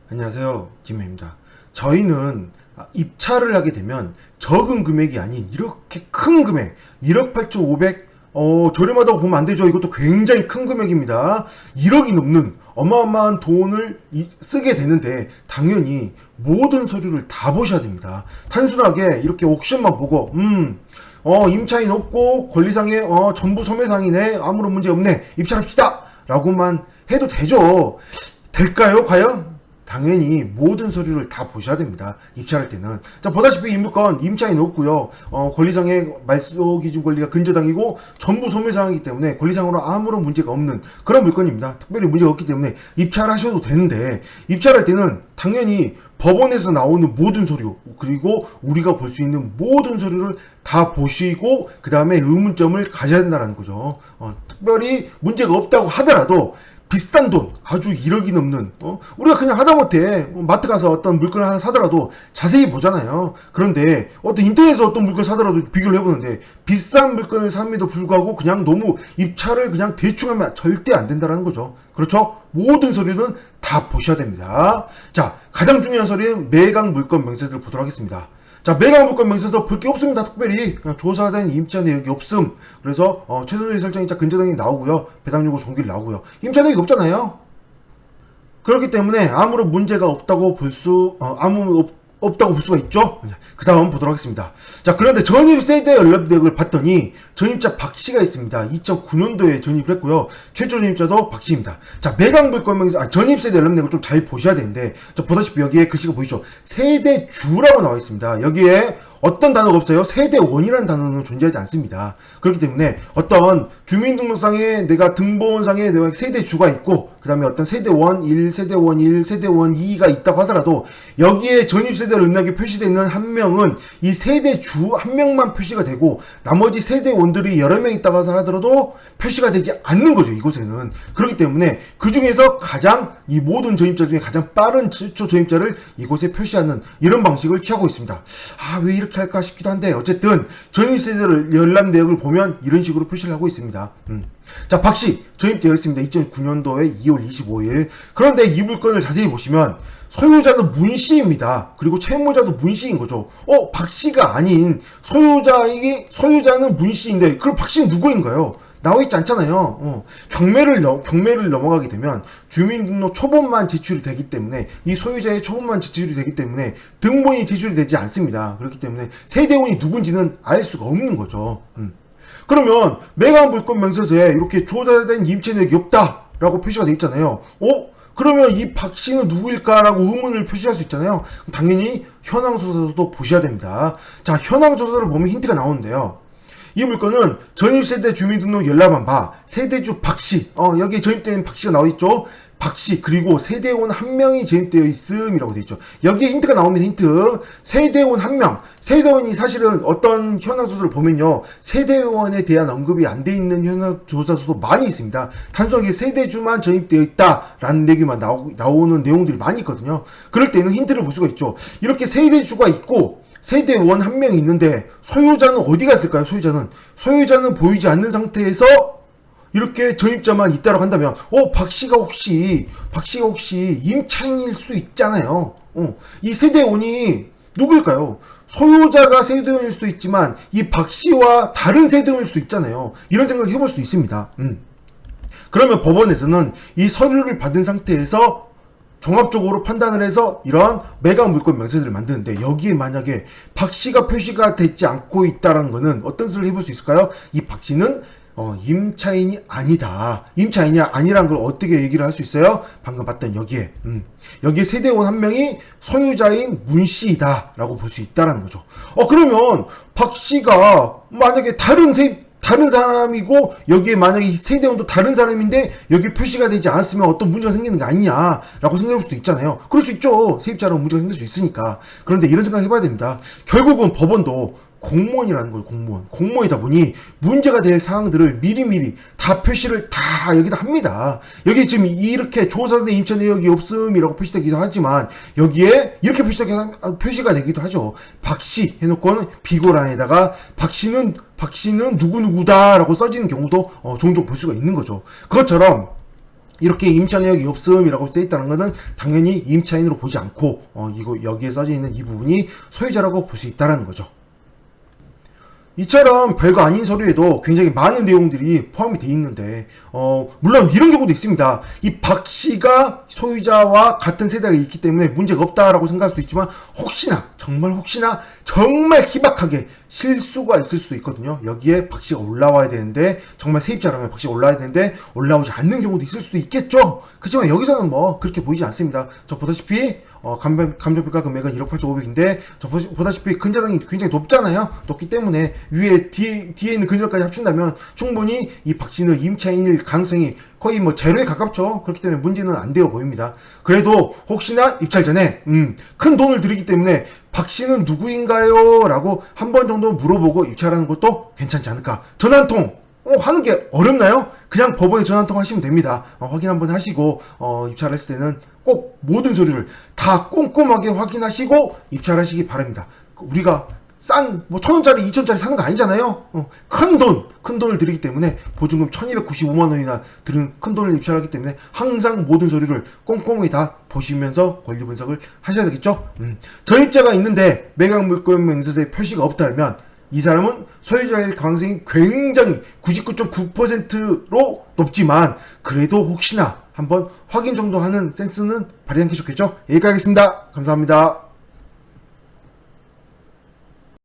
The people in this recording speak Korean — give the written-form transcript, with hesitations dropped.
안녕하세요, 김혜입니다. 저희는 입찰을 하게 되면 적은 금액이 아닌 이렇게 큰 금액 1억 8,500 저렴하다고 보면 안 되죠. 이것도 굉장히 큰 금액입니다. 1억이 넘는 어마어마한 돈을 쓰게 되는데 당연히 모든 서류를 다 보셔야 됩니다. 단순하게 이렇게 옥션만 보고 임차인 없고 권리상의 전부 소매상이네, 아무런 문제 없네, 입찰합시다 라고만 해도 되죠. 될까요 과연? 당연히 모든 서류를 다 보셔야 됩니다. 입찰할 때는. 자, 보다시피 이 물건 임차인 없고요. 권리상의 말소 기준 권리가 근저당이고 전부 소매상이기 때문에 권리상으로 아무런 문제가 없는 그런 물건입니다. 특별히 문제가 없기 때문에 입찰하셔도 되는데, 입찰할 때는 당연히 법원에서 나오는 모든 서류, 그리고 우리가 볼 수 있는 모든 서류를 다 보시고 그 다음에 의문점을 가져야 된다는 거죠. 특별히 문제가 없다고 하더라도 비싼 돈, 아주 1억이 넘는, 우리가 그냥 하다못해 마트 가서 어떤 물건을 하나 사더라도 자세히 보잖아요. 그런데 인터넷에서 어떤 물건 사더라도 비교를 해보는데, 비싼 물건을 sam에도 불구하고 그냥 너무 입찰을 그냥 대충 하면 절대 안 된다는 거죠. 그렇죠? 모든 서류는 다 보셔야 됩니다. 자, 가장 중요한 서류는 매각 물건 명세서를 보도록 하겠습니다. 자, 매각 물건 명세서 볼 게 없습니다. 특별히 그냥 조사된 임차 내역이 없음. 그래서 최선의 설정일자 근저당이 나오고요, 배당 요구 종기를 나오고요. 임차 내역이 없잖아요. 그렇기 때문에 아무런 문제가 없다고 없다고 볼 수가 있죠. 그 다음 보도록 하겠습니다. 자, 그런데 전입 세대 연립 내역을 봤더니 전입자 박씨가 있습니다. 2009년도에 전입을 했고요. 최초 전입자도 박씨입니다. 자, 매각 물건 명세서, 전입 세대 연립 내역을 좀 잘 보셔야 되는데, 자, 보다시피 여기에 글씨가 보이죠. 세대주라고 나와 있습니다. 여기에 어떤 단어가 없어요. 세대원이라는 단어는 존재하지 않습니다. 그렇기 때문에 어떤 주민등록상에 내가 등본상에 내가 세대주가 있고, 그 다음에 어떤 세대원 1, 세대원 1, 세대원 2가 있다고 하더라도 여기에 전입세대 연락이 표시되어 있는 한 명은 이 세대주 한 명만 표시가 되고, 나머지 세대원들이 여러 명 있다고 하더라도 표시가 되지 않는 거죠, 이곳에는. 그렇기 때문에 그 중에서 가장, 이 모든 전입자 중에 가장 빠른 최초 전입자를 이곳에 표시하는 이런 방식을 취하고 있습니다. 왜 이렇게 할까 싶기도 한데, 어쨌든 전입세대 연락 내역을 보면 이런 식으로 표시를 하고 있습니다. 자, 박씨 전입되어 있습니다. 2009년도에 2월 25일. 그런데 이 물건을 자세히 보시면 소유자는 문씨입니다. 그리고 채무자도 문씨인 거죠. 박씨가 아닌 소유자는 문씨인데, 그럼 박씨는 누구인가요? 나와 있지 않잖아요. 경매를 넘어가게 되면 주민등록 초본만 제출이 되기 때문에, 이 소유자의 초본만 제출이 되기 때문에 등본이 제출이 되지 않습니다. 그렇기 때문에 세대원이 누군지는 알 수가 없는 거죠. 그러면 매각 물건 명세서에 이렇게 조사된 임차 내역이 없다라고 표시가 되어 있잖아요. 그러면 이 박씨는 누구일까라고 의문을 표시할 수 있잖아요. 당연히 현황조사서도 보셔야 됩니다. 자, 현황조사를 보면 힌트가 나오는데요. 이 물건은 전입세대 주민등록 열람한 바 세대주 박씨, 여기 전입된 박씨가 나와있죠. 박씨, 그리고 세대원 한 명이 전입되어 있음이라고 되어 있죠. 여기에 힌트가 나오면 힌트, 세대원 한 명. 세대원이 사실은 어떤 현황조사를 보면요, 세대원에 대한 언급이 안 돼 있는 현황조사서도 많이 있습니다. 단순하게 세대주만 전입되어 있다라는 얘기만 나오는 내용들이 많이 있거든요. 그럴 때는 힌트를 볼 수가 있죠. 이렇게 세대주가 있고 세대원 한 명이 있는데 소유자는 어디 갔을까요? 소유자는 보이지 않는 상태에서 이렇게 전입자만 있다고 한다면, 박씨가 혹시 임차인일 수 있잖아요. 이 세대원이 누구일까요? 소유자가 세대원일 수도 있지만 이 박씨와 다른 세대원일 수도 있잖아요. 이런 생각을 해볼 수 있습니다. 그러면 법원에서는 이 서류를 받은 상태에서 종합적으로 판단을 해서 이러한 매각 물건 명세서를 만드는데, 여기에 만약에 박씨가 표시가 되지 않고 있다는 거는 어떤 소리를 해볼 수 있을까요? 이 박씨는 임차인이 아니다. 임차인이 아니란 걸 어떻게 얘기를 할 수 있어요? 방금 봤던 여기에 세대원 한 명이 소유자인 문씨이다 라고 볼 수 있다라는 거죠. 그러면 박씨가 만약에 다른 사람이고, 여기에 만약에 세대원도 다른 사람인데 여기 표시가 되지 않았으면 어떤 문제가 생기는 거 아니냐라고 생각할 수도 있잖아요. 그럴 수 있죠. 세입자로 문제가 생길 수 있으니까. 그런데 이런 생각 해봐야 됩니다. 결국은 법원도 공무원이라는 걸, 공무원이다 보니 문제가 될 사항들을 미리미리 다 표시를 다 여기다 합니다. 여기 지금 이렇게 조사된 임차 내역이 없음이라고 표시되기도 하지만 여기에 이렇게 표시가 되기도 하죠. 박씨 해놓고는 비고란에다가 박씨는 누구누구다라고 써지는 경우도 종종 볼 수가 있는 거죠. 그것처럼 이렇게 임차 내역이 없음이라고 써 있다는 것은 당연히 임차인으로 보지 않고 이거 여기에 써져 있는 이 부분이 소유자라고 볼 수 있다라는 거죠. 이처럼 별거 아닌 서류에도 굉장히 많은 내용들이 포함이 돼 있는데 물론 이런 경우도 있습니다. 이 박 씨가 소유자와 같은 세대가 있기 때문에 문제가 없다라고 생각할 수도 있지만 혹시나 정말 희박하게 실수가 있을 수도 있거든요. 여기에 박 씨가 올라와야 되는데 정말 세입자라면 박 씨가 올라와야 되는데 올라오지 않는 경우도 있을 수도 있겠죠. 그렇지만 여기서는 뭐 그렇게 보이지 않습니다. 저 보다시피 감정평가 금액은 1억 8,500인데 저 보다시피 근저당이 굉장히 높잖아요. 높기 때문에 위에 뒤에 있는 근저당까지 합친다면 충분히 이 박 씨는 임차인일 가능성이 거의 뭐 제로에 가깝죠. 그렇기 때문에 문제는 안 되어 보입니다. 그래도 혹시나 입찰 전에 큰 돈을 들이기 때문에 박 씨는 누구인가요? 라고 한 번 정도 물어보고 입찰하는 것도 괜찮지 않을까. 전화 한 통 하는 게 어렵나요? 그냥 법원에 전화 한 통 하시면 됩니다. 확인 한번 하시고 입찰하실 때는 꼭 모든 서류를 다 꼼꼼하게 확인하시고 입찰하시기 바랍니다. 우리가 싼 뭐 1,000원짜리 2,000원짜리 사는 거 아니잖아요. 큰 돈을 들이기 때문에 보증금 1,295만 원이나 드는 큰 돈을 입찰하기 때문에 항상 모든 서류를 꼼꼼히 다 보시면서 권리 분석을 하셔야 되겠죠. 전입자가 있는데 매각 물권 명세서에 표시가 없다면 이 사람은 소유자일 가능성이 굉장히 99.9%로 높지만 그래도 혹시나 한번 확인 정도 하는 센스는 발휘하는 게 좋겠죠. 여기까지 하겠습니다. 감사합니다.